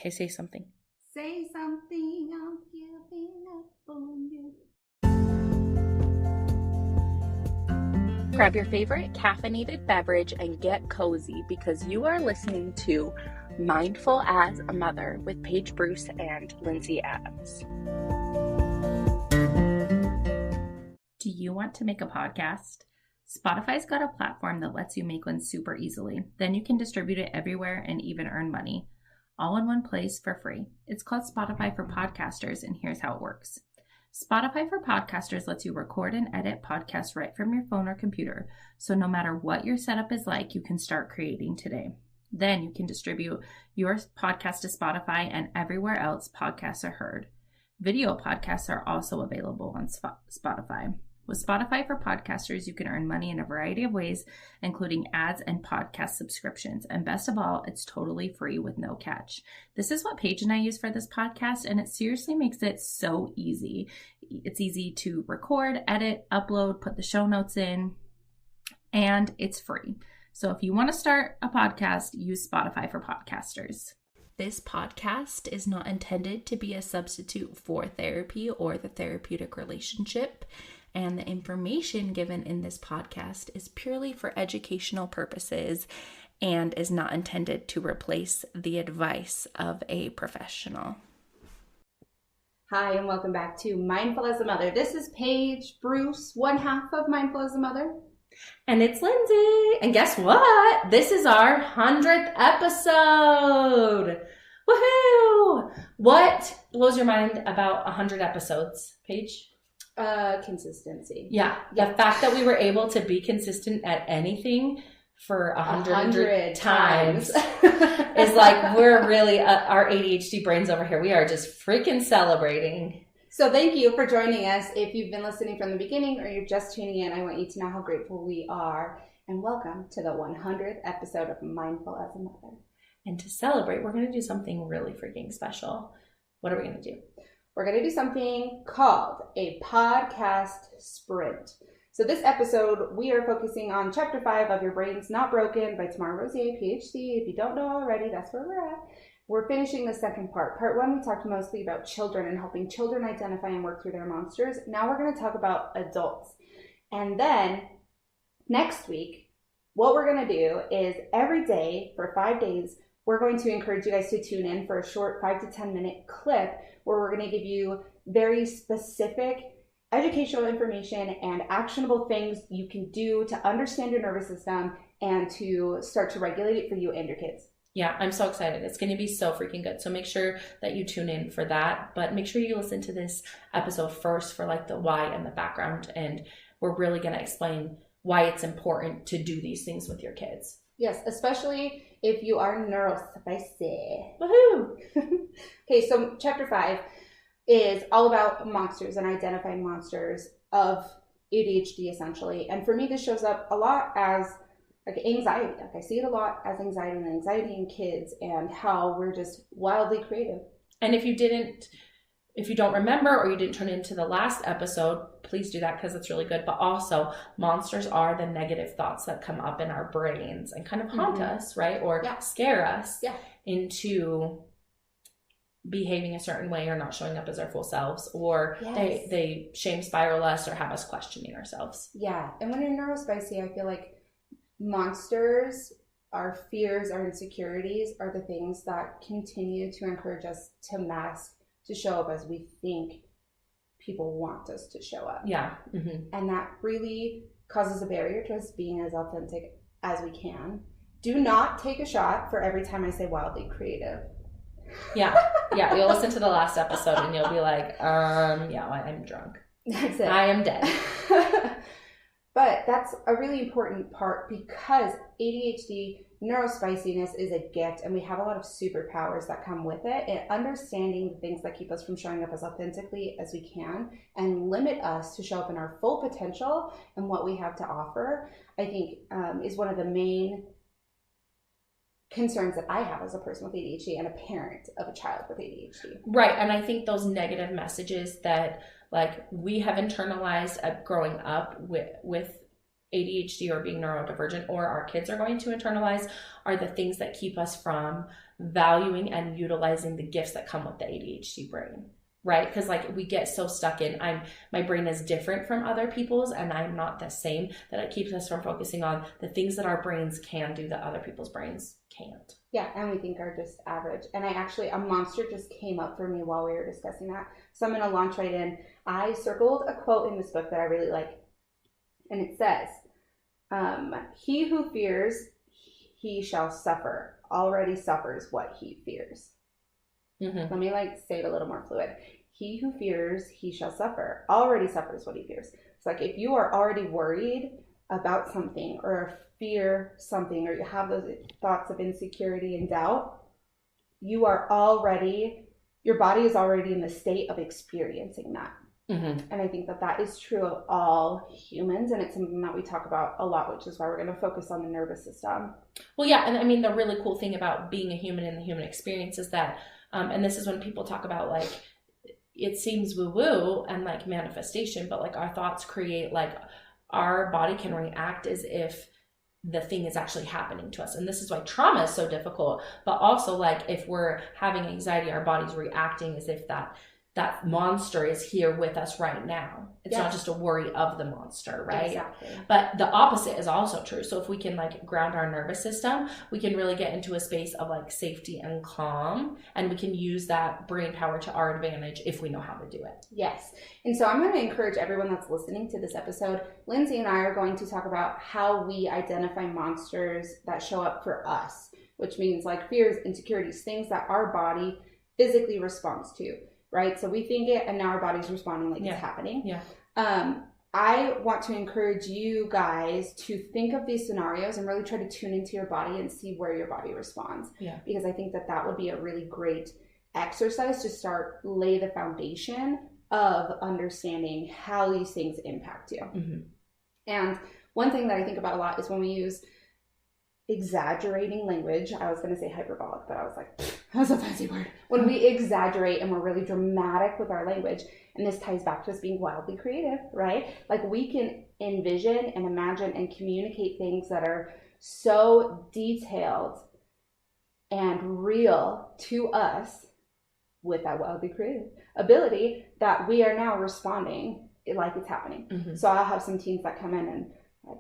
Okay, say something. Say something, I'm giving up on you. Grab your favorite caffeinated beverage and get cozy because you are listening to Mindful as a Mother with Paige Bruce and Lindsay Adams. Do you want to make a podcast? Spotify's got a platform that lets you make one super easily. Then you can distribute it everywhere and even earn money, all in one place for free. It's called Spotify for Podcasters, and here's how it works. Spotify for Podcasters lets you record and edit podcasts right from your phone or computer. So no matter what your setup is like, you can start creating today. Then you can distribute your podcast to Spotify and everywhere else podcasts are heard. Video podcasts are also available on Spotify. With Spotify for Podcasters, you can earn money in a variety of ways, including ads and podcast subscriptions. And best of all, it's totally free with no catch. This is what Paige and I use for this podcast, and it seriously makes it so easy. It's easy to record, edit, upload, put the show notes in, and it's free. So if you want to start a podcast, use Spotify for Podcasters. This podcast is not intended to be a substitute for therapy or the therapeutic relationship. And the information given in this podcast is purely for educational purposes and is not intended to replace the advice of a professional. Hi, and welcome back to Mindful as a Mother. This is Paige Bruce, one half of Mindful as a Mother. And it's Lindsay. And guess what? This is our 100th episode. Woohoo! What blows your mind about 100 episodes, Paige? Consistency. Yeah. The fact that we were able to be consistent at anything for 100 times is like, we're really, our ADHD brains over here, we are just freaking celebrating. So thank you for joining us. If you've been listening from the beginning or you're just tuning in, I want you to know how grateful we are. And welcome to the 100th episode of Mindful as a Mother. And to celebrate, we're going to do something really freaking special. What are we going to do? We're going to do something called a podcast sprint. So this episode, we are focusing on Chapter 5 of Your Brain's Not Broken by Tamara Rosier, PhD. If you don't know already, that's where we're at. We're finishing the second part. Part 1, we talked mostly about children and helping children identify and work through their monsters. Now we're going to talk about adults. And then next week, what we're going to do is every day for 5 days, we're going to encourage you guys to tune in for a short 5 to 10 minute clip where we're going to give you very specific educational information and actionable things you can do to understand your nervous system and to start to regulate it for you and your kids. Yeah, I'm so excited. It's going to be so freaking good. So make sure that you tune in for that, but make sure you listen to this episode first for like the why and the background. And we're really going to explain why it's important to do these things with your kids. Yes, especially if you are neurospicy. Woohoo! Okay, so Chapter 5 is all about monsters and identifying monsters of ADHD, essentially. And for me, this shows up a lot as like anxiety. Like I see it a lot as anxiety in kids and how we're just wildly creative. And if you don't remember or you didn't turn into the last episode, please do that because it's really good. But also, monsters are the negative thoughts that come up in our brains and kind of haunt us, right? Or scare us into behaving a certain way or not showing up as our full selves. Or they shame spiral us or have us questioning ourselves. Yeah. And when you're neurospicy, I feel like monsters, our fears, our insecurities are the things that continue to encourage us to mask, to show up as we think people want us to show up. Yeah. Mm-hmm. And that really causes a barrier to us being as authentic as we can. Do not take a shot for every time I say wildly creative. Yeah. Yeah. You'll listen to the last episode and you'll be like, I'm drunk. That's it. I am dead. But that's a really important part because ADHD, neurospiciness is a gift, and we have a lot of superpowers that come with it. And understanding the things that keep us from showing up as authentically as we can and limit us to show up in our full potential and what we have to offer, I think is one of the main concerns that I have as a person with ADHD and a parent of a child with ADHD. Right. And I think those negative messages that like we have internalized growing up with ADHD or being neurodivergent, or our kids are going to internalize, are the things that keep us from valuing and utilizing the gifts that come with the ADHD brain, right? Because like we get so stuck in my brain is different from other people's and I'm not the same, that it keeps us from focusing on the things that our brains can do that other people's brains can't. Yeah, and we think are just average. And a monster just came up for me while we were discussing that. So I'm going to launch right in. I circled a quote in this book that I really like. And it says, he who fears, he shall suffer, already suffers what he fears. Let me say it a little more fluid. He who fears, he shall suffer, already suffers what he fears. It's like if you are already worried about something or fear something, or you have those thoughts of insecurity and doubt, your body is already in the state of experiencing that. And I think that is true of all humans, and it's something that we talk about a lot, which is why we're going to focus on the nervous system. Well, yeah, and I mean, the really cool thing about being a human in the human experience is that, and this is when people talk about like, it seems woo-woo and like manifestation, but like our thoughts create, like our body can react as if the thing is actually happening to us. And this is why trauma is so difficult, but also like if we're having anxiety, our body's reacting as if that monster is here with us right now. It's not just a worry of the monster, right? Exactly. But the opposite is also true. So if we can like ground our nervous system, we can really get into a space of like safety and calm, and we can use that brain power to our advantage if we know how to do it. Yes. And so I'm going to encourage everyone that's listening to this episode. Lindsay and I are going to talk about how we identify monsters that show up for us, which means like fears, insecurities, things that our body physically responds to. Right? So we think it, and now our body's responding like it's happening. Yeah. I want to encourage you guys to think of these scenarios and really try to tune into your body and see where your body responds. Yeah. Because I think that would be a really great exercise to start lay the foundation of understanding how these things impact you. And one thing that I think about a lot is when we use exaggerating language. I was going to say hyperbolic, but I was like, that's a fancy word. When we exaggerate and we're really dramatic with our language, and this ties back to us being wildly creative, right? Like we can envision and imagine and communicate things that are so detailed and real to us with that wildly creative ability that we are now responding like it's happening. So I'll have some teens that come in and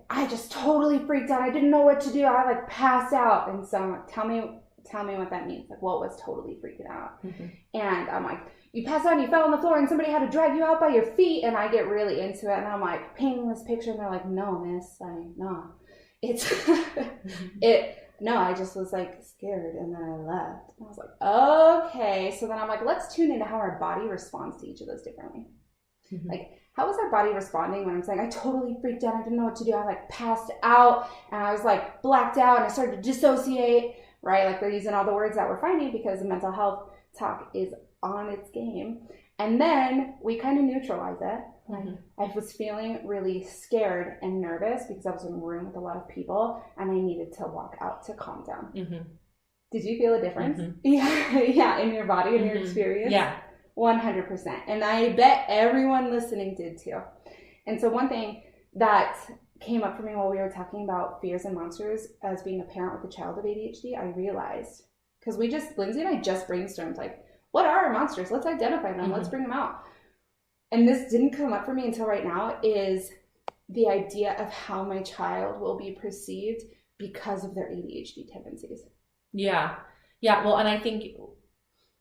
I just totally freaked out. I didn't know what to do. I like passed out. And so I'm like, tell me what that means. Like, what was totally freaking out? And I'm like, you passed out and you fell on the floor and somebody had to drag you out by your feet. And I get really into it. And I'm like painting this picture and they're like, no, miss, no, I just was like scared. And then I left. And I was like, okay. So then I'm like, let's tune into how our body responds to each of those differently. Like, how was our body responding when I'm saying I totally freaked out, I didn't know what to do, I like passed out and I was like blacked out and I started to dissociate, right? Like they're using all the words that we're finding because the mental health talk is on its game. And then we kind of neutralize it. Like I was feeling really scared and nervous because I was in a room with a lot of people and I needed to walk out to calm down. Did you feel a difference? Yeah, in your body, in your experience? Yeah. 100%. And I bet everyone listening did too. And so one thing that came up for me while we were talking about fears and monsters as being a parent with a child with ADHD, I realized, because Lindsay and I just brainstormed, like, what are our monsters? Let's identify them. Let's bring them out. And this didn't come up for me until right now, is the idea of how my child will be perceived because of their ADHD tendencies. Yeah. Yeah. Well, and I think,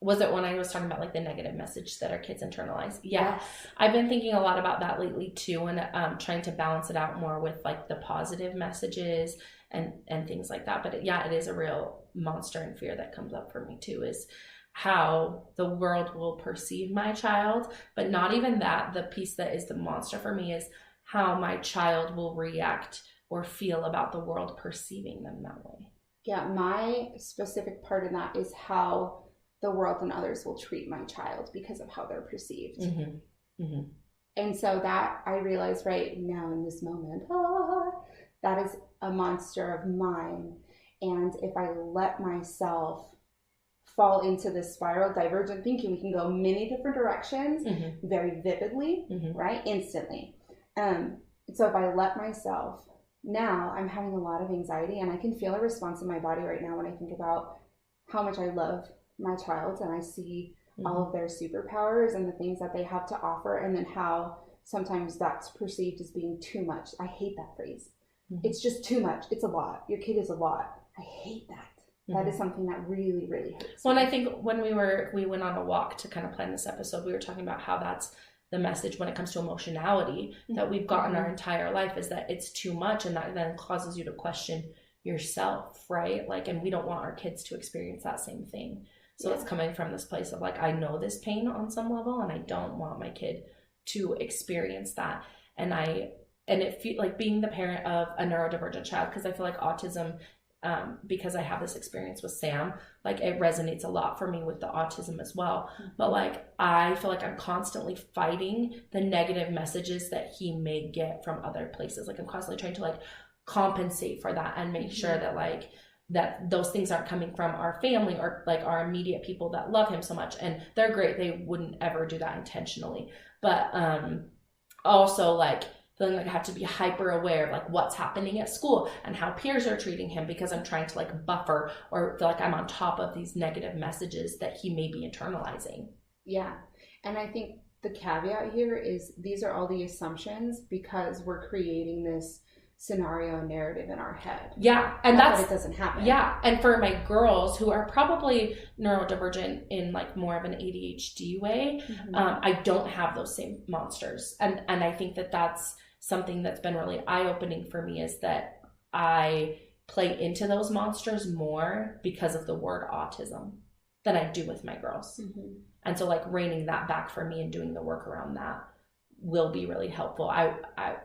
was it when I was talking about like the negative message that our kids internalize? Yeah. Yes. I've been thinking a lot about that lately too, and trying to balance it out more with like the positive messages and things like that. But it is a real monster and fear that comes up for me too, is how the world will perceive my child. But not even that, the piece that is the monster for me is how my child will react or feel about the world perceiving them that way. Yeah, my specific part in that is how the world and others will treat my child because of how they're perceived. And so that I realize right now in this moment, that is a monster of mine. And if I let myself fall into this spiral, divergent thinking, we can go many different directions very vividly, right? Instantly. So if I let myself now I'm having a lot of anxiety, and I can feel a response in my body right now when I think about how much I love my child and I see all of their superpowers and the things that they have to offer, and then how sometimes that's perceived as being too much. I hate that phrase. It's just too much. It's a lot. Your kid is a lot. I hate that. That is something that really, really hurts. Well, and I think when we went on a walk to kind of plan this episode, we were talking about how that's the message when it comes to emotionality that we've gotten our entire life, is that it's too much, and that then causes you to question yourself, right? Like, and we don't want our kids to experience that same thing. So it's coming from this place of like, I know this pain on some level, and I don't want my kid to experience that. And it feel like being the parent of a neurodivergent child, because I feel like autism, because I have this experience with Sam, like it resonates a lot for me with the autism as well. But like, I feel like I'm constantly fighting the negative messages that he may get from other places. Like I'm constantly trying to like compensate for that and make sure that like, that those things aren't coming from our family or like our immediate people that love him so much. And they're great. They wouldn't ever do that intentionally. But also like feeling like I have to be hyper aware of like what's happening at school and how peers are treating him, because I'm trying to like buffer or feel like I'm on top of these negative messages that he may be internalizing. Yeah. And I think the caveat here is these are all the assumptions because we're creating this scenario narrative in our head. Yeah. And that it doesn't happen. Yeah. And for my girls who are probably neurodivergent in like more of an ADHD way, I don't have those same monsters. And I think that that's something that's been really eye-opening for me, is that I play into those monsters more because of the word autism than I do with my girls. And so like reining that back for me and doing the work around that will be really helpful. I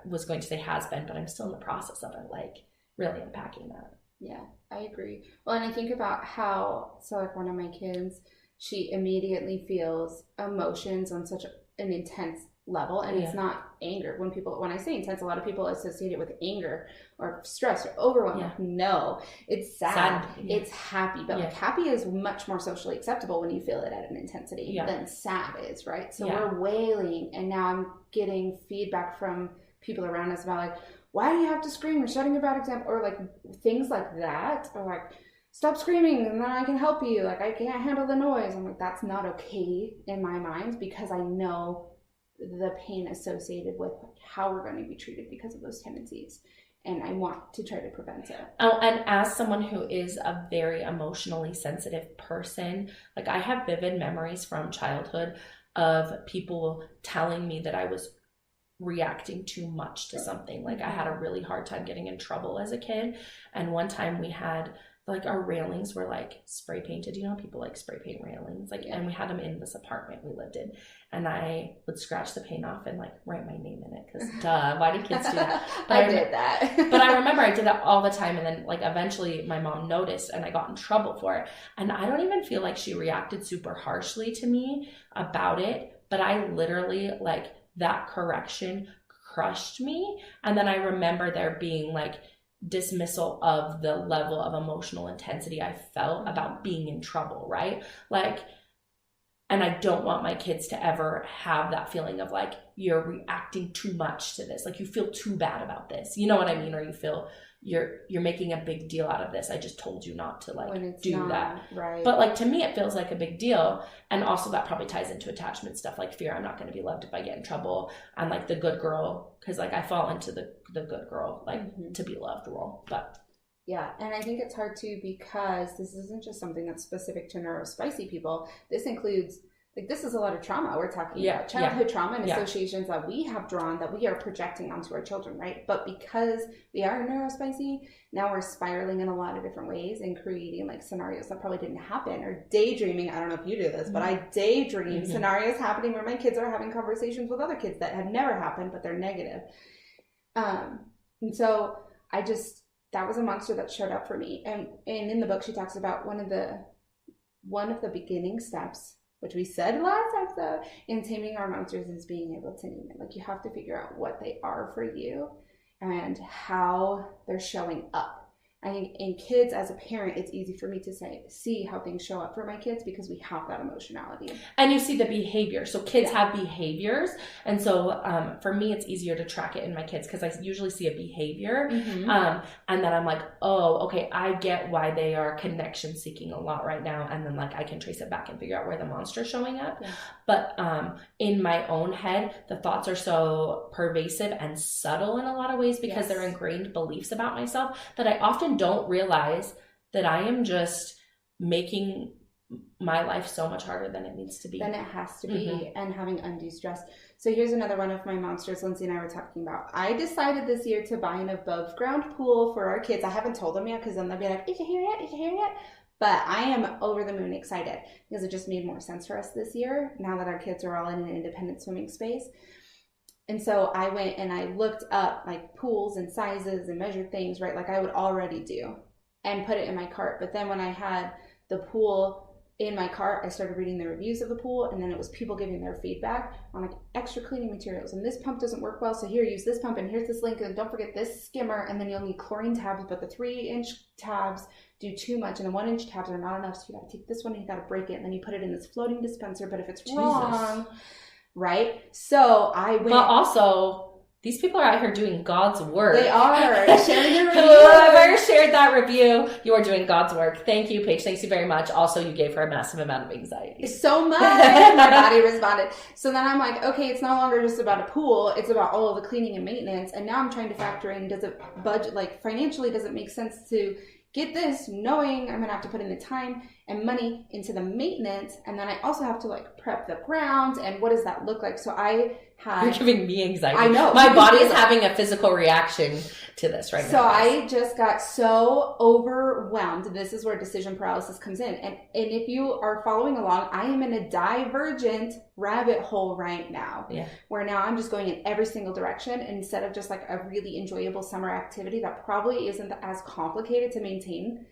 was going to say has been, but I'm still in the process of it, like really unpacking that. Yeah, I agree. Well, and I think about how, so like one of my kids, she immediately feels emotions on such an intense level, and it's not anger. When I say intense, a lot of people associate it with anger or stress or overwhelm. No, it's sad. It's happy, but like happy is much more socially acceptable when you feel it at an intensity than sad is, right? So we're wailing, and now I'm getting feedback from people around us about like, why do you have to scream? You're setting a bad example, or like things like that, or like, stop screaming and then I can help you. Like, I can't handle the noise. I'm like, that's not okay in my mind, because I know the pain associated with how we're going to be treated because of those tendencies, and I want to try to prevent it. Oh, and as someone who is a very emotionally sensitive person, like I have vivid memories from childhood of people telling me that I was reacting too much to something. Like I had a really hard time getting in trouble as a kid, and one time we had like our railings were like spray painted. You know, people like spray paint railings, like, and we had them in this apartment we lived in, and I would scratch the paint off and like write my name in it, because duh, why do kids do that? But I did that. But I remember I did that all the time, and then like eventually my mom noticed and I got in trouble for it. And I don't even feel like she reacted super harshly to me about it, but I literally like that correction crushed me. And then I remember there being like dismissal of the level of emotional intensity I felt about being in trouble, right? Like, and I don't want my kids to ever have that feeling of like, you're reacting too much to this. Like you feel too bad about this. You know what I mean? Or you feel you're making a big deal out of this. I just told you not to like do that. Right. But like to me, it feels like a big deal. And also that probably ties into attachment stuff, like fear. I'm not going to be loved if I get in trouble. I'm like the good girl, because like I fall into the good girl, like to be loved role. But yeah, and I think it's hard too, because this isn't just something that's specific to neurospicy people. This includes, like, this is a lot of trauma we're talking about. Childhood trauma and associations that we have drawn that we are projecting onto our children, right? But because we are neurospicy, now we're spiraling in a lot of different ways and creating like scenarios that probably didn't happen, or daydreaming. I don't know if you do this, but I daydream scenarios happening where my kids are having conversations with other kids that have never happened, but they're negative. And so that was a monster that showed up for me. And in the book, she talks about one of the beginning steps, which we said last episode, in taming our monsters, is being able to name it. Like, you have to figure out what they are for you and how they're showing up. I think in kids, as a parent, it's easy for me to see how things show up for my kids because we have that emotionality. And you see the behavior. So kids have behaviors. And so for me, it's easier to track it in my kids because I usually see a behavior. And then I'm like, oh, okay, I get why they are connection seeking a lot right now. And then like I can trace it back and figure out where the monster's showing up. Yeah. But in my own head, the thoughts are so pervasive and subtle in a lot of ways because they're ingrained beliefs about myself that I often don't realize that I am just making my life so much harder than it needs to be. Than it has to be, and having undue stress. So here's another one of my monsters Lindsay and I were talking about. I decided this year to buy an above ground pool for our kids. I haven't told them yet because then they'll be like, "Did you hear yet? Did you hear yet?" But I am over the moon excited because it just made more sense for us this year now that our kids are all in an independent swimming space. And so I went and I looked up like pools and sizes and measured things, right? Like I would already do, and put it in my cart. But then when I had the pool in my cart, I started reading the reviews of the pool, and then it was people giving their feedback on like extra cleaning materials. And this pump doesn't work well, so here, use this pump, and here's this link, and don't forget this skimmer, and then you'll need chlorine tabs, but the 3-inch tabs do too much, and the 1-inch tabs are not enough, so you gotta take this one and you gotta break it, and then you put it in this floating dispenser, but if it's wrong, right? So I went. But also, these people are out here doing God's work. They are. Sharing their review. Whoever shared that review, you are doing God's work. Thank you, Paige. Thanks you very much. Also, you gave her a massive amount of anxiety. So much. My body responded. So then I'm like, okay, it's no longer just about a pool. It's about all of the cleaning and maintenance. And now I'm trying to factor in, does it budget, like financially, does it make sense to get this knowing I'm going to have to put in the time and money into the maintenance, and then I also have to like prep the ground, and what does that look like? So I had... You're giving me anxiety. I know. My body is having a physical reaction to this right now. So I just got so overwhelmed. This is where decision paralysis comes in. And if you are following along, I am in a divergent rabbit hole right now. Yeah. Where now I'm just going in every single direction instead of just like a really enjoyable summer activity that probably isn't as complicated to maintain.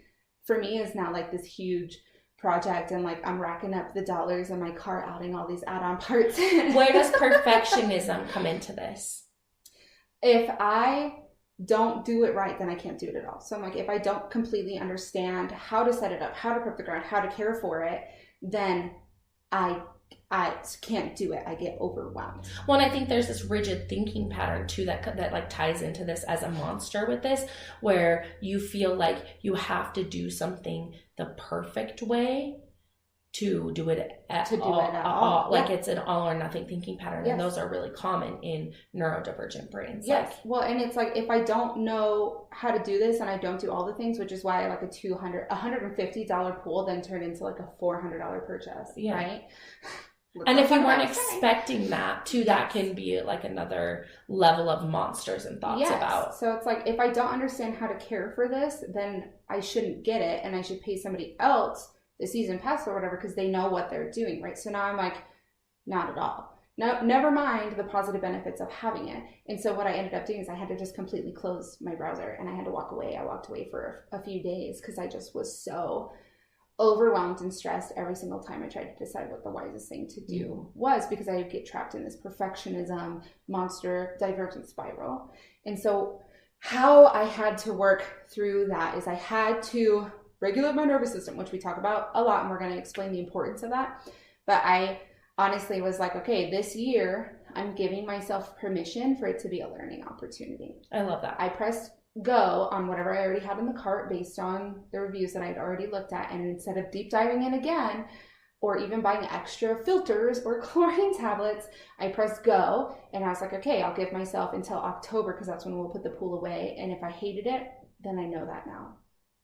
For me, is now like this huge project, and like I'm racking up the dollars in my car, adding all these add-on parts. Where does perfectionism come into this? If I don't do it right, then I can't do it at all. So I'm like, if I don't completely understand how to set it up, how to prep the ground, how to care for it, then I can't do it. I get overwhelmed. Well, and I think there's this rigid thinking pattern too that like ties into this as a monster with this, where you feel like you have to do something the perfect way to do it at all. Like it's an all or nothing thinking pattern. Yes. And those are really common in neurodivergent brains. Yes. Like, well, and it's like, if I don't know how to do this and I don't do all the things, which is why like a $150 pool then turned into like a $400 purchase. Yeah. Right. And if you weren't expecting that too, that can be like another level of monsters and thoughts about. So it's like, if I don't understand how to care for this, then I shouldn't get it, and I should pay somebody else the season pass or whatever because they know what they're doing, right? So now I'm like, not at all. No, never mind the positive benefits of having it. And so what I ended up doing is I had to just completely close my browser and I had to walk away. I walked away for a few days because I just was so overwhelmed and stressed every single time I tried to decide what the wisest thing to do was, because I would get trapped in this perfectionism monster divergent spiral. And so how I had to work through that is I had to regulate my nervous system, which we talk about a lot, and we're going to explain the importance of that. But I honestly was like, okay, this year I'm giving myself permission for it to be a learning opportunity. I love that. I pressed go on whatever I already had in the cart based on the reviews that I'd already looked at. And instead of deep diving in again, or even buying extra filters or chlorine tablets, I pressed go. And I was like, okay, I'll give myself until October because that's when we'll put the pool away. And if I hated it, then I know that now.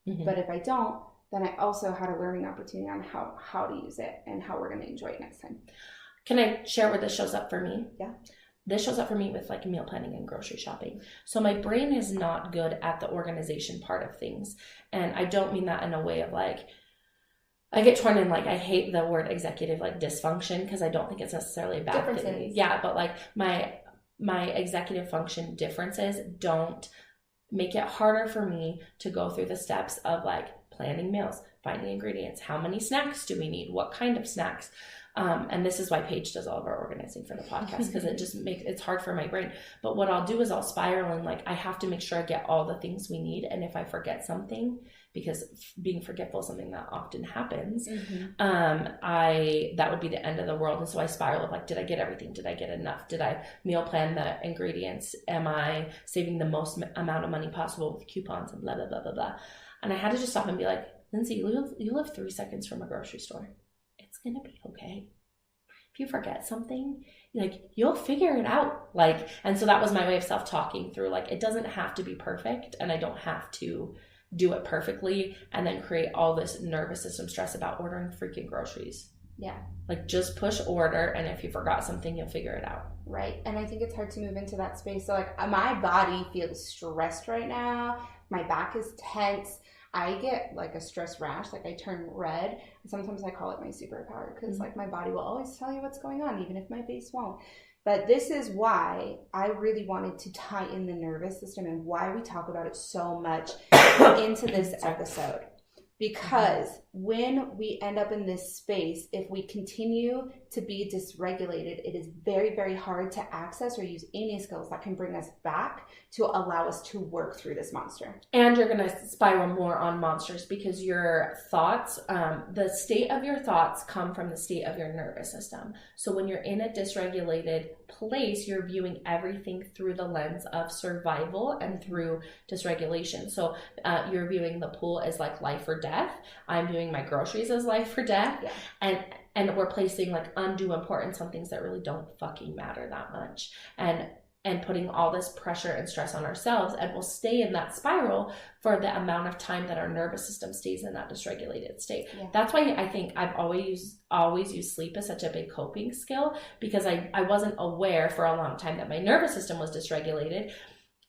Mm-hmm. But if I don't, then I also had a learning opportunity on how to use it and how we're going to enjoy it next time. Can I share where this shows up for me? Yeah. This shows up for me with like meal planning and grocery shopping. So my brain is not good at the organization part of things. And I don't mean that in a way of like, I get torn in, like, I hate the word executive, like dysfunction, because I don't think it's necessarily a bad thing. Yeah, but like my executive function differences don't make it harder for me to go through the steps of like planning meals, finding ingredients. How many snacks do we need? What kind of snacks? And this is why Paige does all of our organizing for the podcast, because it just makes it's hard for my brain. But what I'll do is I'll spiral and like I have to make sure I get all the things we need. And if I forget something, because being forgetful is something that often happens, that would be the end of the world. And so I spiral of like, did I get everything? Did I get enough? Did I meal plan the ingredients? Am I saving the most amount of money possible with coupons and blah, blah, blah, blah, blah. And I had to just stop and be like, Lindsay, you live 3 seconds from a grocery store. It's going to be okay. If you forget something, like you'll figure it out. Like, and so that was my way of self-talking through, like, it doesn't have to be perfect and I don't have to do it perfectly and then create all this nervous system stress about ordering freaking groceries. Yeah. Like just push order, and if you forgot something, you'll figure it out. Right. And I think it's hard to move into that space. So like my body feels stressed right now. My back is tense. I get like a stress rash, like I turn red. Sometimes I call it my superpower because like my body will always tell you what's going on, even if my face won't. But this is why I really wanted to tie in the nervous system and why we talk about it so much into this episode. Because when we end up in this space, if we continue to be dysregulated, it is very, very hard to access or use any skills that can bring us back to allow us to work through this monster. And you're going to spiral more on monsters because your thoughts, the state of your thoughts come from the state of your nervous system. So when you're in a dysregulated place, you're viewing everything through the lens of survival and through dysregulation. So you're viewing the pool as like life or death. I'm viewing my groceries as life or death. Yeah. And we're placing like undue importance on things that really don't fucking matter that much. And putting all this pressure and stress on ourselves, and we'll stay in that spiral for the amount of time that our nervous system stays in that dysregulated state. Yeah. That's why I think I've always used sleep as such a big coping skill, because I wasn't aware for a long time that my nervous system was dysregulated.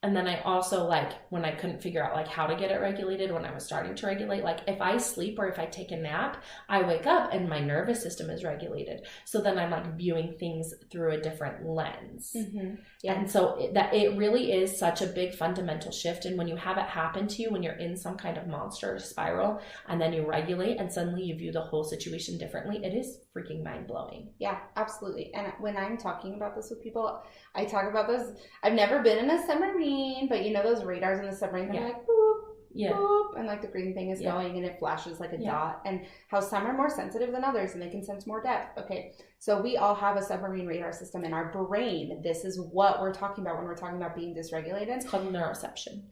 And then I also, like, when I couldn't figure out, like, how to get it regulated, when I was starting to regulate, like, if I sleep or if I take a nap, I wake up and my nervous system is regulated. So then I'm, like, viewing things through a different lens. Mm-hmm. Yeah. And so it really is such a big fundamental shift. And when you have it happen to you, when you're in some kind of monster spiral, and then you regulate and suddenly you view the whole situation differently, it is freaking mind-blowing. Yeah, absolutely. And when I'm talking about this with people, I talk about those. I've never been in a submarine, but you know those radars in the submarine that are like boop, boop, and like the green thing is going and it flashes like a dot, and how some are more sensitive than others and they can sense more depth. Okay, so we all have a submarine radar system in our brain. This is what we're talking about when we're talking about being dysregulated. It's called neuroception.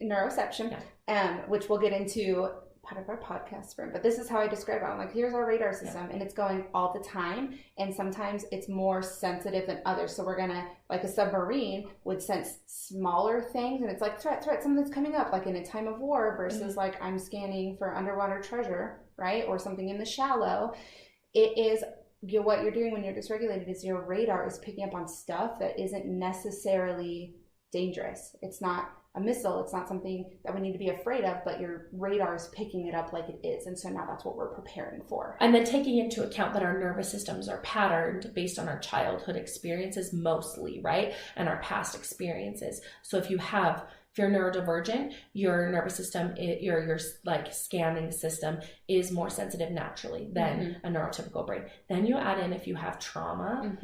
Which we'll get into part of our podcast sprint, but this is how I describe it. I'm like, here's our radar system, and it's going all the time, and sometimes it's more sensitive than others. So we're gonna, like a submarine would sense smaller things, and it's like threat, something's coming up, like in a time of war, versus like I'm scanning for underwater treasure, right, or something in the shallow. It is what you're doing when you're dysregulated is your radar is picking up on stuff that isn't necessarily dangerous. It's not a missile, it's not something that we need to be afraid of, but your radar is picking it up like it is. And so now that's what we're preparing for. And then taking into account that our nervous systems are patterned based on our childhood experiences mostly, right? And our past experiences. So if you're neurodivergent, your nervous system, your like scanning system is more sensitive naturally than a neurotypical brain. Then you add in if you have trauma,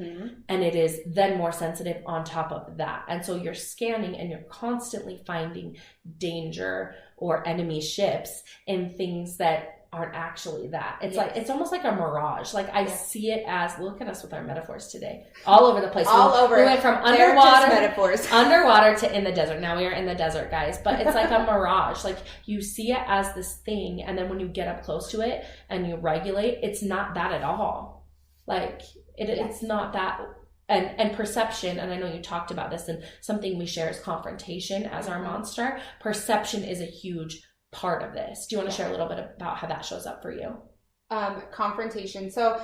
and it is then more sensitive on top of that. And so you're scanning and you're constantly finding danger or enemy ships in things that aren't actually that. It's like, it's almost like a mirage. Like I see it as, look at us with our metaphors today. All over the place. We went from underwater to in the desert. Now we are in the desert, guys. But it's like a mirage. Like you see it as this thing, and then when you get up close to it and you regulate, it's not that at all. Like it's not that. And perception, and I know you talked about this, and something we share is confrontation as our monster. Perception is a huge part of this. Do you want to share a little bit about how that shows up for you? Confrontation. So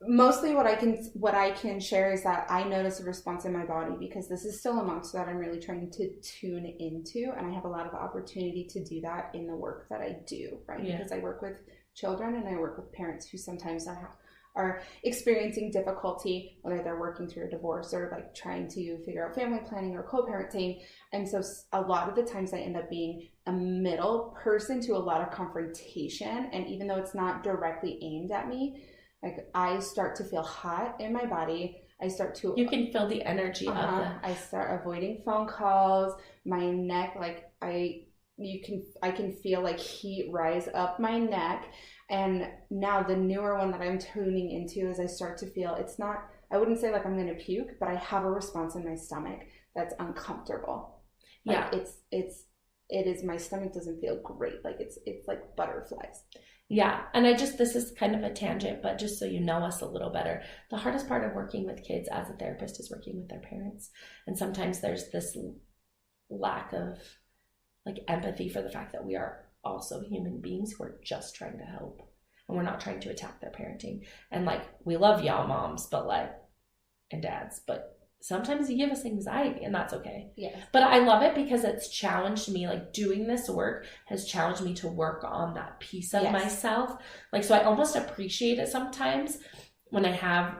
mostly what I can share is that I notice a response in my body, because this is still a monster that I'm really trying to tune into, and I have a lot of opportunity to do that in the work that I do, right? Because I work with children and I work with parents who sometimes are experiencing difficulty, whether they're working through a divorce or like trying to figure out family planning or co-parenting. And so a lot of the times I end up being a middle person to a lot of confrontation. And even though it's not directly aimed at me, like I start to feel hot in my body. You can feel the energy of them. I start avoiding phone calls. My neck, like I can feel like heat rise up my neck. And now the newer one that I'm tuning into is I start to feel, I wouldn't say like I'm going to puke, but I have a response in my stomach that's uncomfortable. Like my stomach doesn't feel great. Like it's like butterflies. Yeah. And this is kind of a tangent, but just so you know us a little better, the hardest part of working with kids as a therapist is working with their parents. And sometimes there's this lack of like empathy for the fact that we are also human beings who are just trying to help. And we're not trying to attack their parenting. And like, we love y'all moms, and dads, but sometimes you give us anxiety, and that's okay. Yeah. But I love it because it's challenged me, like doing this work has challenged me to work on that piece of myself. Like, so I almost appreciate it sometimes when I have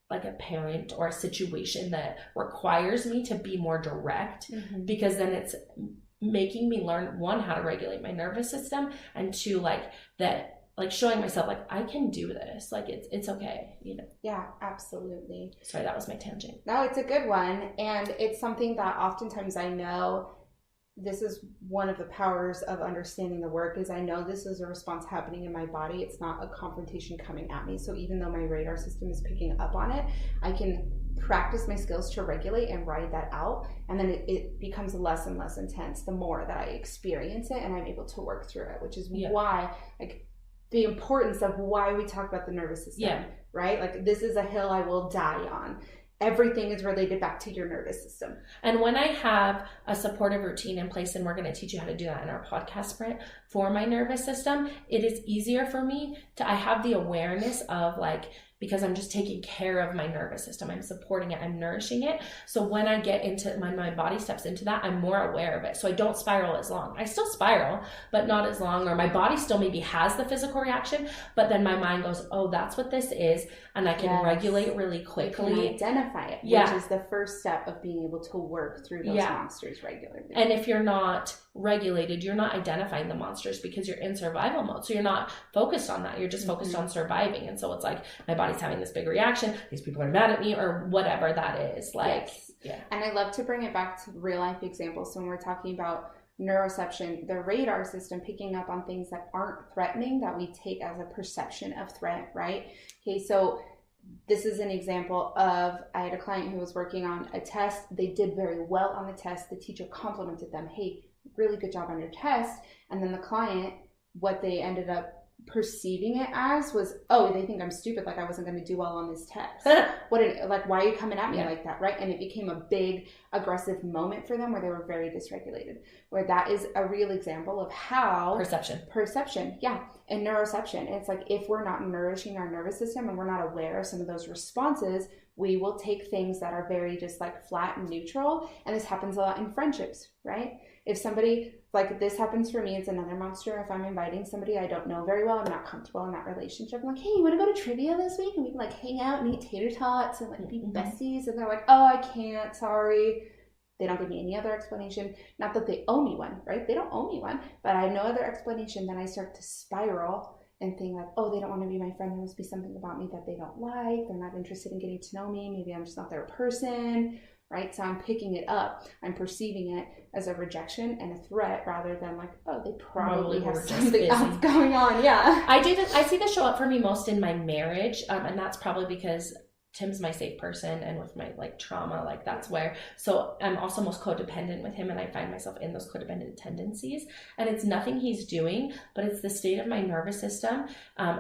like a parent or a situation that requires me to be more direct, because then it's making me learn, one, how to regulate my nervous system, and two, showing myself like I can do this, like it's okay, you know. Yeah, absolutely. Sorry, that was my tangent. No, it's a good one, and it's something that oftentimes I know this is one of the powers of understanding the work is I know this is a response happening in my body. It's not a confrontation coming at me. So even though my radar system is picking up on it, I can practice my skills to regulate and ride that out, and then it becomes less and less intense the more that I experience it and I'm able to work through it, which is why the importance of why we talk about the nervous system, right? Like this is a hill I will die on. Everything is related back to your nervous system. And when I have a supportive routine in place, and we're going to teach you how to do that in our podcast sprint for my nervous system, it is easier for me I have the awareness of because I'm just taking care of my nervous system. I'm supporting it. I'm nourishing it. So when I get into my body steps into that, I'm more aware of it. So I don't spiral as long. I still spiral, but not as long, or my body still maybe has the physical reaction, but then my mind goes, oh, that's what this is. And I can regulate really quickly. You can identify it, which is the first step of being able to work through those monsters regularly. And if you're not regulated, you're not identifying the monsters because you're in survival mode. So you're not focused on that. You're just focused on surviving. And so it's like, my body's having this big reaction. These people are mad at me, or whatever that is. And I love to bring it back to real life examples. So when we're talking about neuroception, the radar system picking up on things that aren't threatening that we take as a perception of threat, right? Okay, so this is an example of, I had a client who was working on a test. They did very well on the test. The teacher complimented them. Hey, really good job on your test. And then the client, what they ended up perceiving it as was, oh, they think I'm stupid, like I wasn't going to do well on this test. Why are you coming at me like that, right? And it became a big aggressive moment for them where they were very dysregulated, where that is a real example of how perception and neuroception. It's like, if we're not nourishing our nervous system and we're not aware of some of those responses, we will take things that are very just like flat and neutral. And this happens a lot in friendships, right? If somebody, like this happens for me, it's another monster. If I'm inviting somebody I don't know very well, I'm not comfortable in that relationship, I'm like, hey, you want to go to trivia this week? And we can like hang out and eat tater tots and like be besties. And they're like, oh, I can't, sorry. They don't give me any other explanation. Not that they owe me one, right? They don't owe me one, but I have no other explanation. Then I start to spiral and think like, oh, they don't want to be my friend. There must be something about me that they don't like. They're not interested in getting to know me. Maybe I'm just not their person, right? So I'm picking it up. I'm perceiving it as a rejection and a threat rather than like, oh, they probably have something else going on. Yeah. I see this show up for me most in my marriage. And that's probably because Tim's my safe person, and with my like trauma, like that's where, so I'm also most codependent with him, and I find myself in those codependent tendencies, and it's nothing he's doing, but it's the state of my nervous system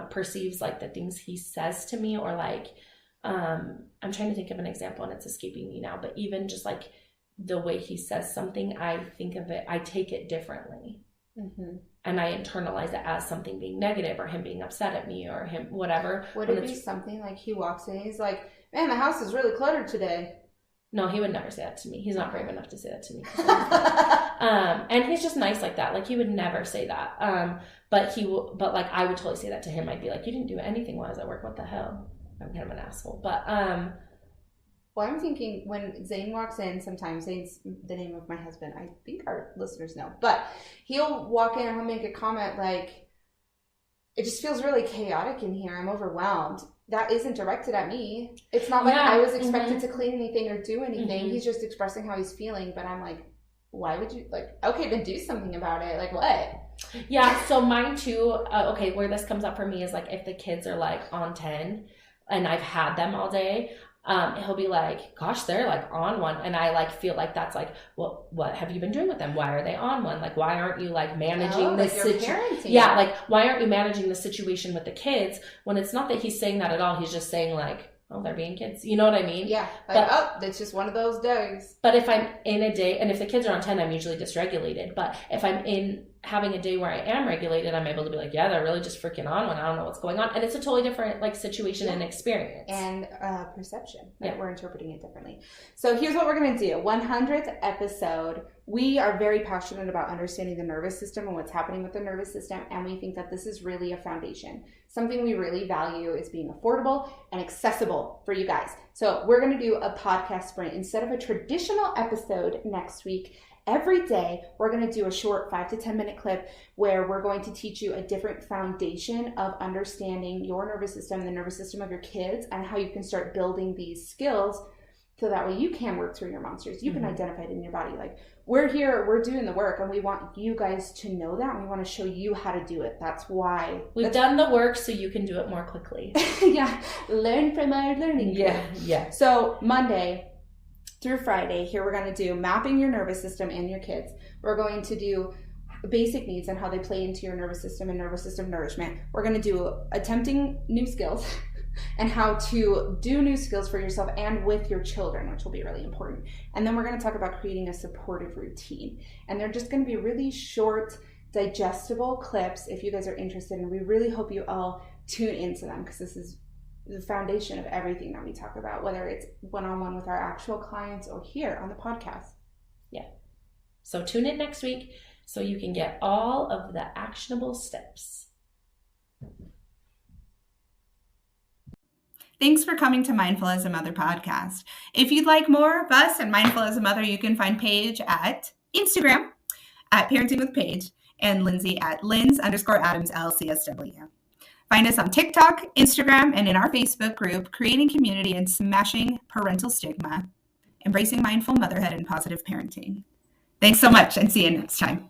perceives like the things he says to me, or like I'm trying to think of an example and it's escaping me now, but even just like the way he says something, I think of it, I take it differently. And I internalize it as something being negative, or him being upset at me, or him whatever. Would it be something like he walks in and he's like, man, the house is really cluttered today? No, he would never say that to me. He's not brave enough to say that to me. And he's just nice like that. Like he would never say that. But like I would totally say that to him. I'd be like, you didn't do anything while I was at work. What the hell? I'm kind of an asshole. But well, I'm thinking when Zane walks in, sometimes Zane's the name of my husband. I think our listeners know, but he'll walk in and he'll make a comment like, "It just feels really chaotic in here. I'm overwhelmed." That isn't directed at me. It's not like I was expected to clean anything or do anything. He's just expressing how he's feeling, but I'm like, why would you, like, okay, then do something about it. Like, what? Yeah, so mine too, okay, where this comes up for me is like if the kids are like on 10 and I've had them all day, he'll be like, gosh, they're like on one. And I like feel like that's like, well, what have you been doing with them? Why are they on one? Like, why aren't you like managing this situation? Yeah, like why aren't you managing the situation with the kids when it's not that he's saying that at all. He's just saying like, oh, they're being kids. You know what I mean? Yeah. Like, that's just one of those days. But if I'm in a day, and if the kids are on 10, I'm usually dysregulated. But if I'm in having a day where I am regulated, I'm able to be like, yeah, they're really just freaking on when I don't know what's going on. And it's a totally different like situation and experience. And perception. Right? We're interpreting it differently. So here's what we're going to do. 100th episode. We are very passionate about understanding the nervous system and what's happening with the nervous system. And we think that this is really a foundation. Something we really value is being affordable and accessible for you guys. So we're going to do a podcast sprint. Instead of a traditional episode next week, every day, we're going to do a short 5 to 10 minute clip where we're going to teach you a different foundation of understanding your nervous system, the nervous system of your kids, and how you can start building these skills so that way you can work through your monsters. You can identify it in your body. Like, we're here, we're doing the work, and we want you guys to know that, and we want to show you how to do it. That's why. We've done the work so you can do it more quickly. Yeah. Learn from our learning curve. Yeah. So Monday through Friday, here we're going to do mapping your nervous system and your kids. We're going to do basic needs and how they play into your nervous system and nervous system nourishment. We're going to do attempting new skills and how to do new skills for yourself and with your children, which will be really important. And then we're going to talk about creating a supportive routine. And they're just going to be really short, digestible clips if you guys are interested. And we really hope you all tune into them because this is the foundation of everything that we talk about, whether it's one-on-one with our actual clients or here on the podcast. Yeah. So tune in next week so you can get all of the actionable steps. Thanks for coming to Mindful as a Mother podcast. If you'd like more of us and Mindful as a Mother, you can find Paige at Instagram at Parenting with Paige and Lindsay at Linz_Adams LCSW. Find us on TikTok, Instagram, and in our Facebook group, Creating Community and Smashing Parental Stigma, Embracing Mindful Motherhood and Positive Parenting. Thanks so much and see you next time.